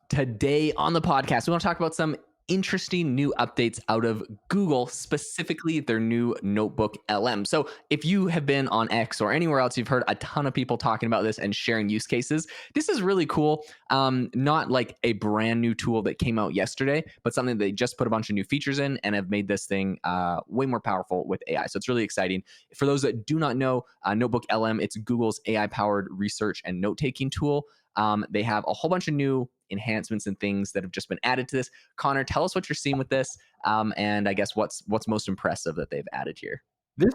Today on the podcast, we want to talk about some interesting new updates out of Google, specifically their new Notebook LM. So, if you have been on X or anywhere else, you've heard a ton of people talking about this and sharing use cases. This is really cool. Not like a brand new tool that came out yesterday, but something they just put a bunch of new features in and have made this thing way more powerful with AI. So, it's really exciting. For those that do not know, Notebook LM, it's Google's AI powered research and note taking tool. They have a whole bunch of new enhancements and things that have just been added to this. Conor, tell us what you're seeing with this, and I guess what's most impressive that they've added here. This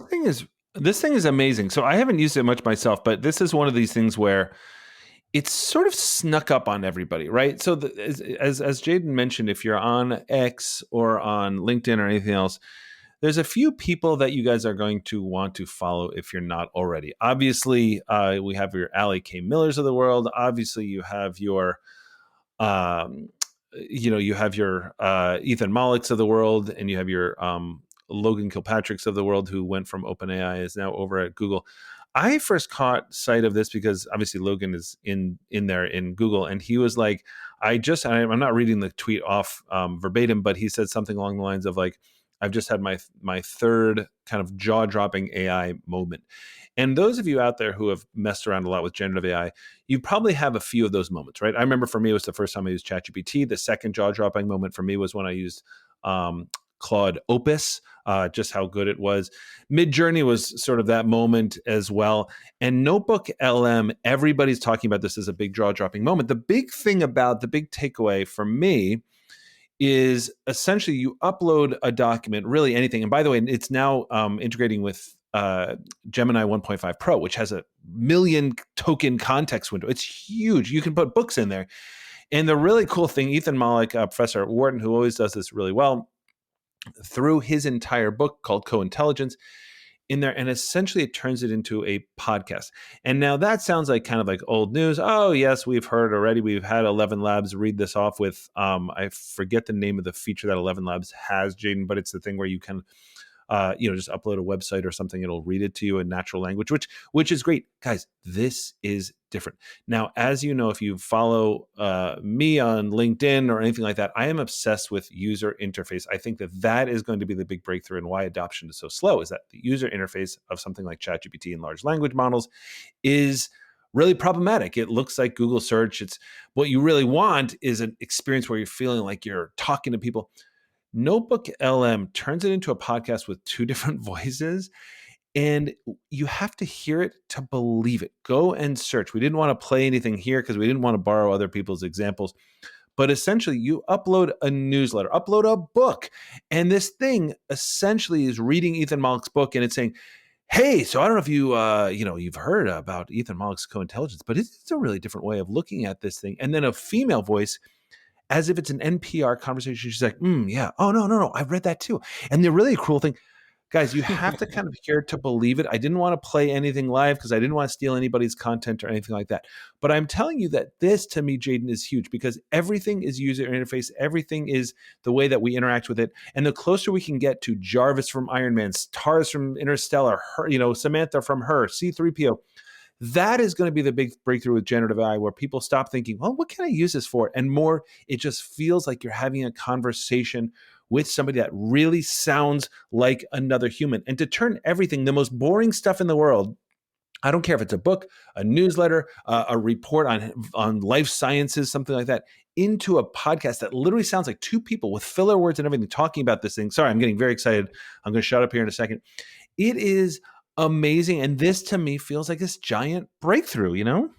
thing is amazing. So I haven't used it much myself, but this is one of these things where it's sort of snuck up on everybody, right? So as Jaeden mentioned, if you're on X or on LinkedIn or anything else, there's a few people that you guys are going to want to follow if you're not already. Obviously, we have your Allie K. Millers of the world. Obviously, you have your you have your Ethan Maliks of the world, and you have your Logan Kilpatricks of the world, who went from OpenAI, is now over at Google. I first caught sight of this because obviously Logan is in there in Google, and he was like, I'm not reading the tweet off verbatim, but he said something along the lines of like, I've just had my third kind of jaw-dropping AI moment. And those of you out there who have messed around a lot with generative AI, you probably have a few of those moments, right? I remember for me, it was the first time I used ChatGPT. The second jaw-dropping moment for me was when I used Claude Opus, just how good it was. Midjourney was sort of that moment as well. And Notebook LM, everybody's talking about this as a big jaw-dropping moment. The big takeaway for me is essentially you upload a document, really anything. And by the way, it's now integrating with Gemini 1.5 Pro, which has a million token context window. It's huge. You can put books in there. And the really cool thing, Ethan Malik, Professor at Wharton, who always does this really well, threw his entire book called Co-Intelligence in there, and essentially it turns it into a podcast. And now that sounds like kind of like old news. Oh yes, we've heard already. We've had 11 Labs read this off with I forget the name of the feature that 11 Labs has, Jaeden, but it's the thing where you can just upload a website or something, it'll read it to you in natural language, which is great. Guys, this is different. Now, as you know, if you follow me on LinkedIn or anything like that, I am obsessed with user interface. I think that is going to be the big breakthrough, and why adoption is so slow is that the user interface of something like ChatGPT and large language models is really problematic. It looks like Google search. It's what you really want is an experience where you're feeling like you're talking to people. Notebook LM turns it into a podcast with two different voices, and you have to hear it to believe it. Go and search. We didn't want to play anything here because we didn't want to borrow other people's examples. But essentially, you upload a newsletter, upload a book, and this thing essentially is reading Ethan Malik's book, and it's saying, hey, so I don't know if you've heard about Ethan Malik's Co-Intelligence, but it's a really different way of looking at this thing. And then a female voice, as if it's an NPR conversation. She's like, yeah. Oh, no. I've read that too. And the really cool thing, guys, you have to kind of hear to believe it. I didn't want to play anything live because I didn't want to steal anybody's content or anything like that. But I'm telling you that this, to me, Jaeden, is huge because everything is user interface. Everything is the way that we interact with it. And the closer we can get to Jarvis from Iron Man, Tars from Interstellar, her, Samantha from Her, C-3PO, that is going to be the big breakthrough with generative AI, where people stop thinking, well, what can I use this for? And more, it just feels like you're having a conversation with somebody that really sounds like another human. And to turn everything, the most boring stuff in the world, I don't care if it's a book, a newsletter, a report on life sciences, something like that, into a podcast that literally sounds like two people with filler words and everything talking about this thing. Sorry, I'm getting very excited. I'm going to shut up here in a second. It is amazing. And this, to me, feels like this giant breakthrough, No,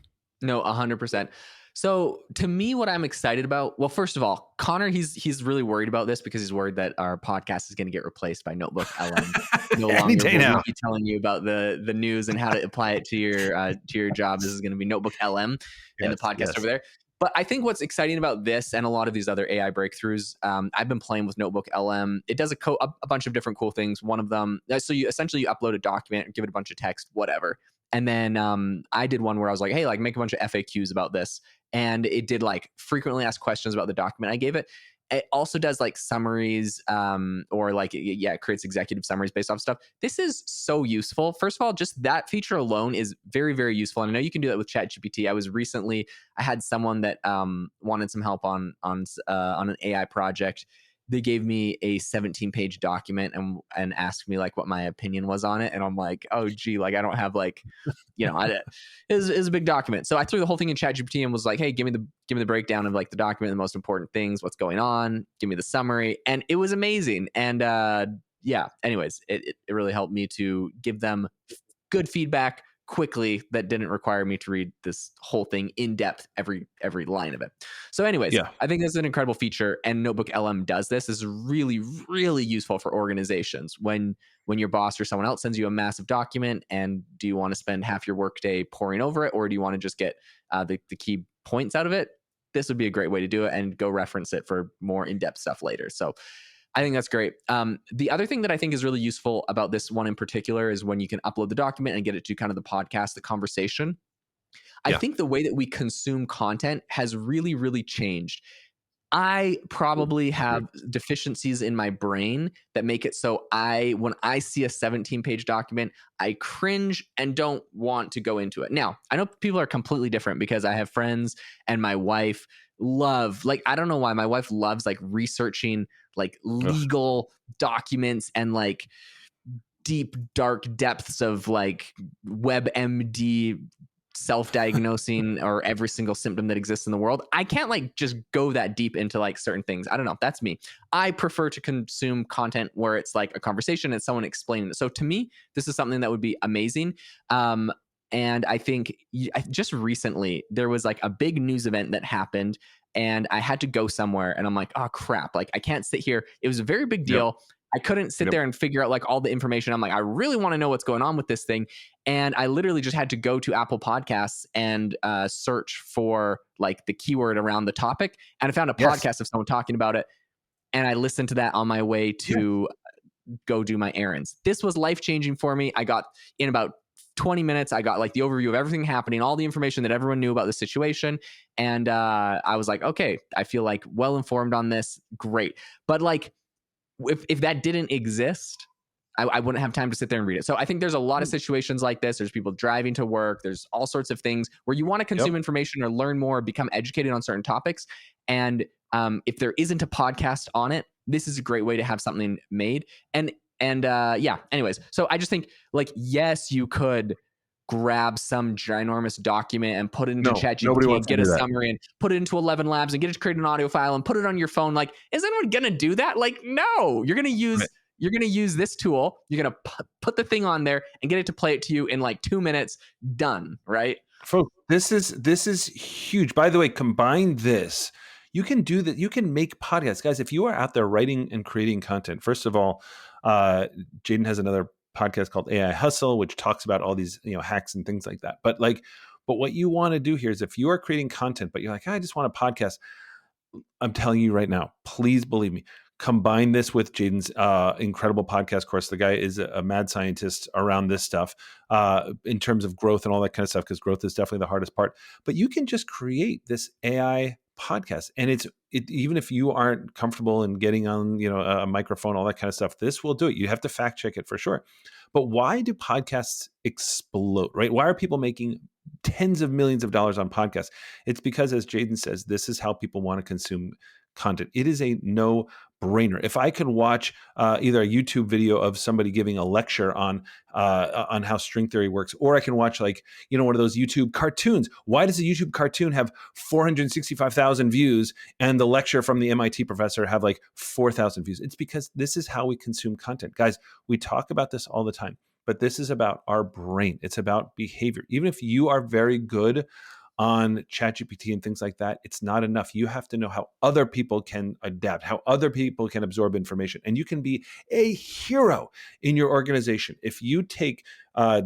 100%. So to me, what I'm excited about, well, first of all, Conor, he's really worried about this because he's worried that our podcast is going to get replaced by Notebook LM. No longer will we be telling you about the news and how to apply it to your job. This is going to be Notebook LM and the podcast over there. But I think what's exciting about this and a lot of these other AI breakthroughs, I've been playing with Notebook LM. It does a bunch of different cool things. One of them, so you upload a document, give it a bunch of text, whatever. And then I did one where I was like, hey, like make a bunch of FAQs about this. And it did like frequently asked questions about the document I gave it. It also does like summaries, or like, yeah, it creates executive summaries based off stuff. This is so useful. First of all, just that feature alone is very, very useful. And I know you can do that with ChatGPT. I had someone that wanted some help on an AI project. They gave me a 17-page document and asked me like what my opinion was on it, and I'm like, oh gee, like I don't have like, it was a big document. So I threw the whole thing in ChatGPT and was like, hey, give me the breakdown of like the document, the most important things, what's going on, give me the summary, and it was amazing. And yeah, anyways, it really helped me to give them good feedback quickly that didn't require me to read this whole thing in depth, every line of it. So anyways, Yeah. I think this is an incredible feature, and Notebook LM does this. This is really, really useful for organizations when your boss or someone else sends you a massive document, and do you want to spend half your workday poring over it, or do you want to just get the key points out of it? This would be a great way to do it, and go reference it for more in-depth stuff later. So I think that's great. The other thing that I think is really useful about this one in particular is when you can upload the document and get it to kind of the podcast, the conversation. I Yeah. think the way that we consume content has really, really changed. I probably have deficiencies in my brain that make it so when I see a 17-page document, I cringe and don't want to go into it. Now, I know people are completely different, because I have friends and my wife like, I don't know why my wife loves like researching like Ugh. legal documents and like deep dark depths of like WebMD self-diagnosing or every single symptom that exists in the world. I can't like just go that deep into like certain things. I don't know. That's me. I prefer to consume content where it's like a conversation and someone explaining it. So to me, this is something that would be amazing. And I think just recently there was like a big news event that happened, and I had to go somewhere, and I'm like, oh crap, like I can't sit here. It was a very big Yep. deal. I couldn't sit Yep. there and figure out like all the information. I'm like, I really want to know what's going on with this thing. And I literally just had to go to Apple Podcasts and search for like the keyword around the topic. And I found a Yes. podcast of someone talking about it. And I listened to that on my way Yes. to go do my errands. This was life changing for me. I got in about 20 minutes, I got like the overview of everything happening, all the information that everyone knew about the situation. And I was like, okay, I feel like well informed on this. Great. But like, if that didn't exist, I wouldn't have time to sit there and read it. So I think there's a lot of situations like this. There's people driving to work. There's all sorts of things where you want to Yep. consume information or learn more, become educated on certain topics. And if there isn't a podcast on it, this is a great way to have something made. And yeah, anyways. So I just think like, yes, you could grab some ginormous document and put it into No, nobody ChatGPT and wants to get a do that. summary and put it into 11 Labs and get it to create an audio file and put it on your phone. Like, is anyone gonna do that? Like, no. You're gonna Right. use this tool. You're gonna put the thing on there and get it to play it to you in like 2 minutes. Done. Right? Folks, this is huge. By the way, combine this. You can do that. You can make podcasts, guys. If you are out there writing and creating content, first of all, Jaeden has another podcast called AI Hustle, which talks about all these hacks and things like that. But what you want to do here is, if you are creating content, but you're like, I just want a podcast. I'm telling you right now, please believe me. Combine this with Jaeden's incredible podcast course. The guy is a mad scientist around this stuff in terms of growth and all that kind of stuff, because growth is definitely the hardest part. But you can just create this AI podcast, and even if you aren't comfortable in getting on a microphone, all that kind of stuff, this will do it. You have to fact check it for sure. But why do podcasts explode, right? Why are people making tens of millions of dollars on podcasts? It's because, as Jaeden says, this is how people want to consume content. It is a no-brainer. If I can watch either a YouTube video of somebody giving a lecture on how string theory works, or I can watch one of those YouTube cartoons. Why does a YouTube cartoon have 465,000 views and the lecture from the MIT professor have like 4,000 views? It's because this is how we consume content. Guys, we talk about this all the time, but this is about our brain. It's about behavior. Even if you are very good on ChatGPT and things like that, it's not enough. You have to know how other people can adapt, how other people can absorb information. And you can be a hero in your organization. If you take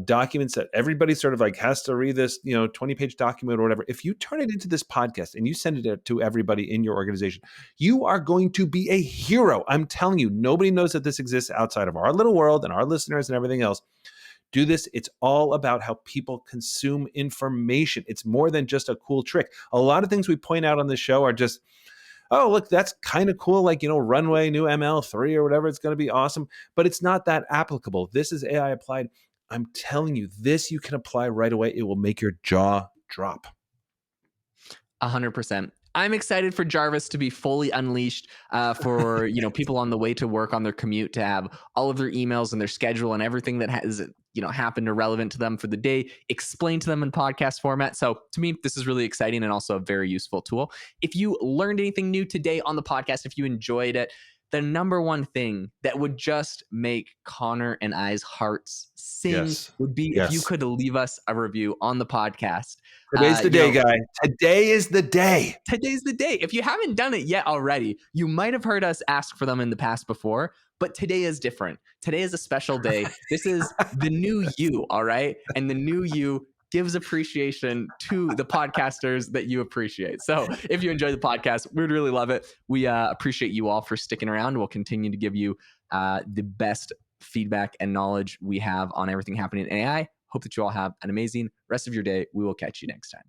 documents that everybody sort of like has to read, this 20-page document or whatever, if you turn it into this podcast and you send it to everybody in your organization, you are going to be a hero. I'm telling you, nobody knows that this exists outside of our little world and our listeners and everything else. Do this. It's all about how people consume information. It's more than just a cool trick. A lot of things we point out on this show are just, oh, look, that's kind of cool. Like, runway, new ML3 or whatever. It's going to be awesome. But it's not that applicable. This is AI applied. I'm telling you, this you can apply right away. It will make your jaw drop. 100%. I'm excited for Jarvis to be fully unleashed for people on the way to work on their commute to have all of their emails and their schedule and everything that has happened or relevant to them for the day explained to them in podcast format. So to me, this is really exciting and also a very useful tool. If you learned anything new today on the podcast, if you enjoyed it, the number one thing that would just make Connor and I's hearts sing Yes. would be if you could leave us a review on the podcast. Today's the day, guy. Today is the day. Today's the day. If you haven't done it yet already, you might have heard us ask for them in the past before, but today is different. Today is a special day. This is the new you, all right? And the new you gives appreciation to the podcasters that you appreciate. So if you enjoy the podcast, we'd really love it. We appreciate you all for sticking around. We'll continue to give you the best feedback and knowledge we have on everything happening in AI. Hope that you all have an amazing rest of your day. We will catch you next time.